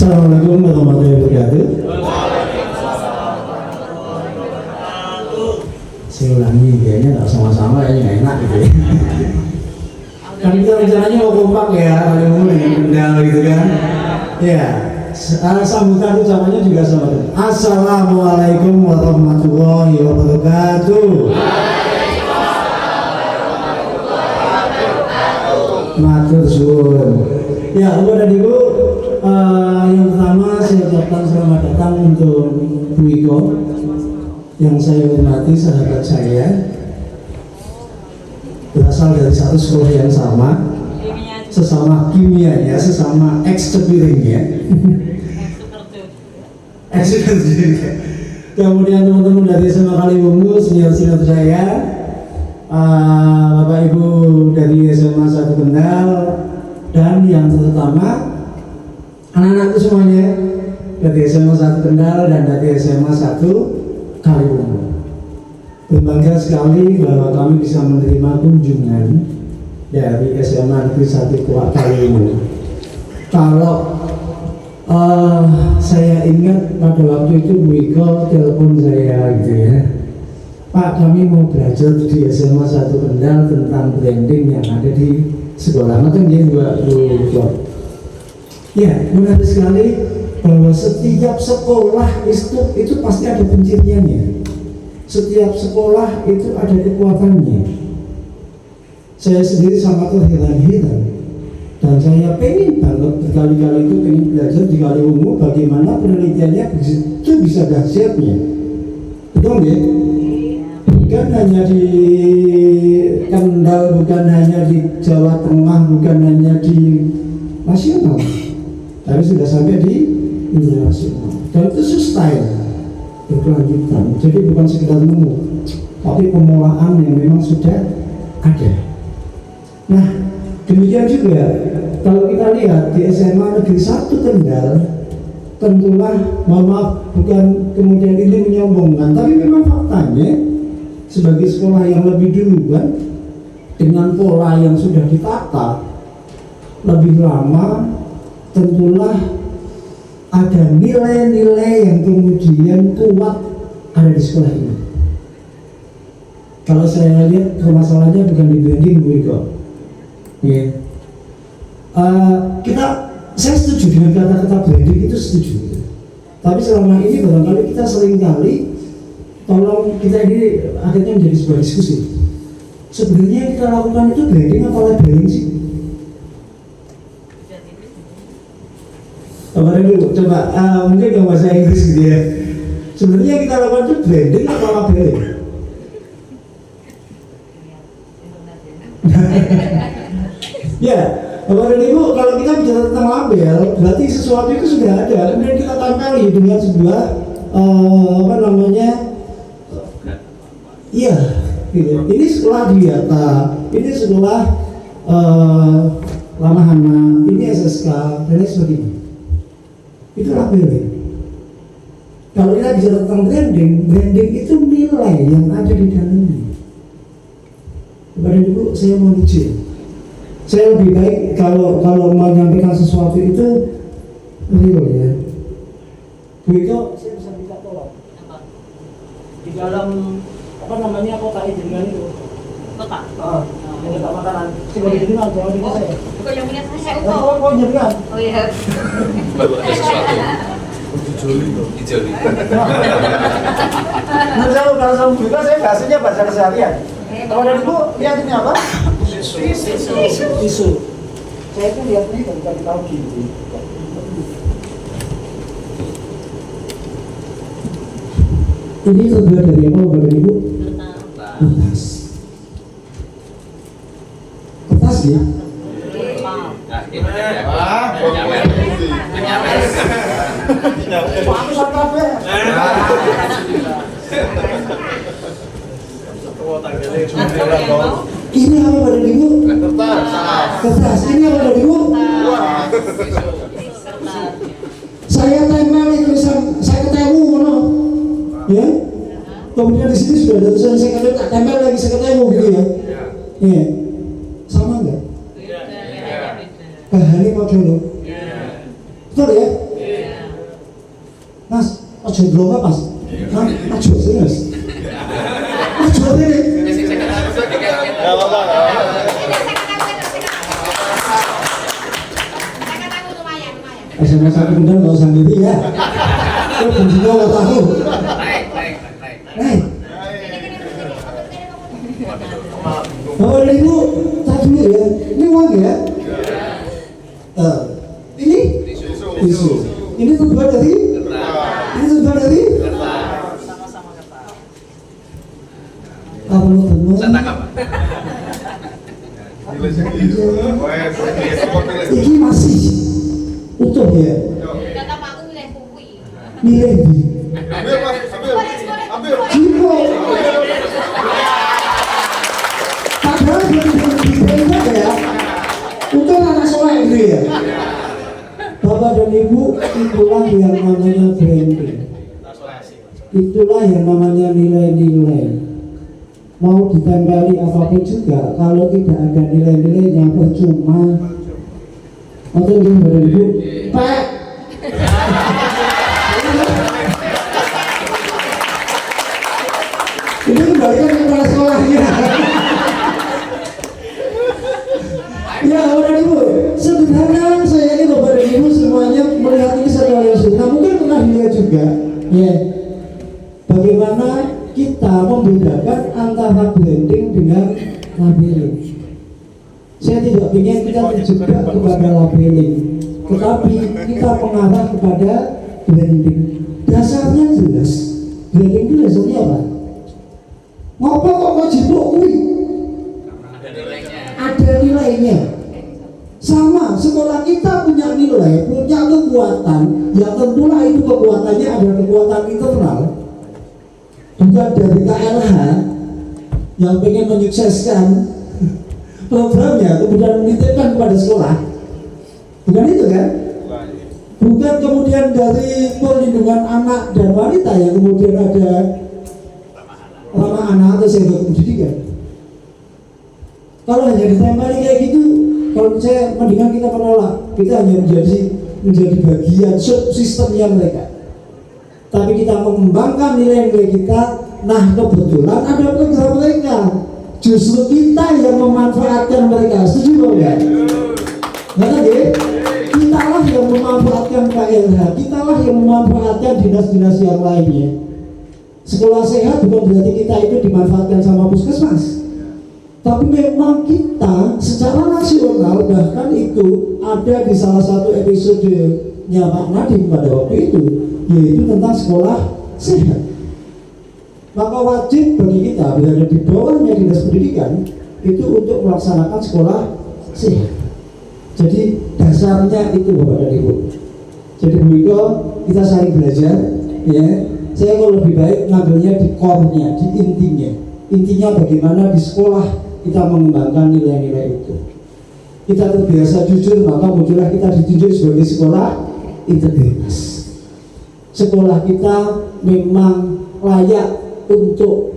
Assalamualaikum warahmatullahi wabarakatuh. Saya ulangi, kayaknya nggak sama-sama, kayaknya nggak enak gitu ya. Kan kita rencananya mau kompak ya, kali mau kendal gitu kan. Ya, sambutan ucapannya juga sama. Assalamualaikum warahmatullahi wabarakatuh. Matur suwun. Ya, Bapak dan Ibu, yang pertama saya ucapkan selamat datang untuk Bu Iko yang saya hormati, sahabat saya, berasal dari satu sekolah yang sama, sesama kimianya, sesama ekstepiringnya. Kemudian teman-teman dari SMA Kaliwungu, senior-senior saya, Bapak Ibu dari SMA 1 Kendal, dan yang terutama anak-anakku semuanya dari SMA 1 Kendal dan dari SMA 1 Kaliwungu. Berbangga sekali bahwa kami bisa menerima kunjungan dari SMA Negeri 1 Kaliwungu. Kalau saya ingat pada waktu itu Bu Iko telepon saya gitu ya, Pak, kami mau belajar di SMA 1 Kendal tentang branding yang ada di sekolah. Maka dia Bu. Ya, menarik sekali bahwa setiap sekolah itu pasti ada penciriannya. Setiap sekolah itu ada kekuatannya. Saya sendiri sangat terheran-heran, dan saya pengen banget berkali-kali itu pengen belajar di Kaliwungu bagaimana penelitiannya itu bisa dahsyatnya. Betul ya? Bukan hanya di Kendal, bukan hanya di Jawa Tengah, bukan hanya di nasional, tapi sudah sampai di internasional. Dan itu sustain, berkelanjutan. Jadi bukan sekedar nemu, tapi pemulahan yang memang sudah ada. Nah, demikian juga kalau kita lihat di SMA Negeri 1 Kendal, tentulah, mohon maaf, bukan kemudian ini menyombongkan, tapi memang faktanya sebagai sekolah yang lebih duluan dengan pola yang sudah ditata lebih lama, tentulah ada nilai-nilai yang kemudian kuat ada di sekolah ini. Kalau saya lihat permasalahannya bukan di branding, Bu Iko. Ya. Saya setuju dengan kata-kata branding, itu setuju. Tapi selama ini barangkali kita seringkali, tolong kita ini akhirnya menjadi sebuah diskusi. Sebenarnya yang kita lakukan itu branding apa labeling sih? Bapak Ibu, coba mungkin yang bahasa Inggris gitu ya. Sebenarnya yang kita lakukan itu branding apa labeling? Ya, Bapak dan Ibu, kalau kita bicara tentang label, berarti sesuatu itu sudah ada, kemudian kita tempeli dengan sebuah iya, gitu. Ini sekolah Dwiata, ini sekolah Lamahana, ini SSK, dan lain sebagainya. Itu labelnya. Kalau kita bicara tentang branding itu nilai yang ada di dalamnya. Bapak dan Ibu, saya mau jujur, saya lebih baik kalau menyampaikan sesuatu itu real ya. Bu Iko, saya bisa minta tolong di dalam kota jenengan itu. Kota? Yang letak makanan. Coba jenengan, jangan dengan saya. Bukan yang punya saya, Uko. Oh, jenengan. Oh iya. Baru ada sesuatu. Dijoli. Nah, kalau sama Bu Iko, saya bahasanya bahasa keseharian. Kalau dari Bu, lihat ini apa? Tisu. Saya itu lihatnya dari tahun gini. Ini terbuat dari apa, Bapak dan Ibu? Kertas. Kertas ya? Ini apa, Bapak dan Ibu? Kertas. Ini apa, Bapak dan Ibu? Saya tempel tulisan, saya ketemu, ya. Kemudian di sini sudah ada tulisan saya tak tempel lagi, saya ketemu gitu ya. Iya. Sama enggak? Bahannya model loh. Betul ya? aja ndronga pas. Hah, aja serius. Aja ini. Enggak apa-apa. SMS aku bener nggak usah ngerti ya. Itu bunyinya nggak tahu. Naik. Bapak dan Ibu, tak dulu ya. Ini uang ya. Ini tisu. Ini terbuat dari. Ini terbuat dari. Kamu teman. Saya tangkap. Ini masih utuh ya. Kata Pak aku nilai buku. Nilai di. Cimo. Padahal belum ya. Untuk anak soleh gitu ya. Bapak dan Ibu, itulah yang namanya branding. Itulah yang namanya nilai-nilai. Mau ditempeli apapun juga, kalau tidak ada nilai-nilainya percuma. Atau gini Bapak dan Ibu, Pak. Ini kembalikan kepada sekolahnya. Ya Bapak dan Ibu, sebenarnya saya yakin Bapak dan Ibu semuanya melihat ini satu hal yang sunnah. Mungkin pernah dilihat juga, ya. Bagaimana kita membedakan antara branding dengan labeling. Saya tidak ingin kita terjebak kepada labeling, tetapi kita mengarah kepada branding. Dasarnya jelas. Branding itu dasarnya apa? Ngapa kok mau jipluk kuwi? Ada nilainya. Sama, sekolah kita punya nilai, punya kekuatan. Ya tentulah itu kekuatannya adalah kekuatan internal. Bukan dari KLH yang ingin menyukseskan programnya kemudian menitipkan kepada sekolah. Bukan itu kan? Bukan kemudian dari perlindungan anak dan wanita yang kemudian ada ramah anak atau sektor pendidikan. Kalau hanya ditempeli kayak gitu, kalau saya mendingan kita menolak. Kita hanya menjadi bagian subsistemnya mereka. Tapi kita mengembangkan nilai-nilai kita. Nah kebetulan ada program mereka. Justru kita yang memanfaatkan mereka. Setuju enggak? Nggak ya? Kitalah yang memanfaatkan KLH. Kitalah yang memanfaatkan dinas-dinas yang lainnya. Sekolah sehat bukan berarti kita itu dimanfaatkan sama puskesmas. Tapi memang kita secara nasional bahkan itu ada di salah satu episodenya Pak Nadiem pada waktu itu, yaitu tentang sekolah sehat. Maka wajib bagi kita berada di bawahnya dinas pendidikan itu untuk melaksanakan sekolah sehat. Jadi dasarnya itu Bapak dan Ibu. Jadi Bu Iko, kita saling belajar ya. Saya kalau lebih baik ngambilnya di core-nya, di intinya. Intinya bagaimana di sekolah kita mengembangkan nilai-nilai itu. Kita terbiasa jujur, maka muncullah kita ditunjuk sebagai sekolah integritas. Sekolah kita memang layak untuk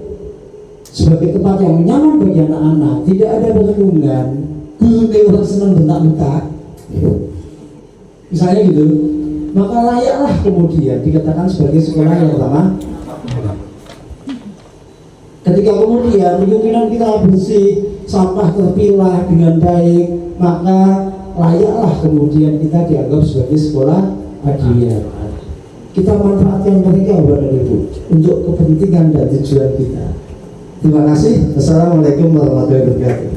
sebagai tempat yang nyaman bagi anak-anak. Tidak ada pengepungan. Guru orang senang bentak-bentak. Misalnya gitu. Maka layaklah kemudian dikatakan sebagai sekolah yang ramah. Ketika kemudian kemungkinan kita bersih, sampah terpilah dengan baik, maka layaklah kemudian kita dianggap sebagai sekolah adian. Kita manfaatkan mereka Bapak dan Ibu untuk kepentingan dan tujuan kita. Terima kasih. Assalamualaikum warahmatullahi wabarakatuh.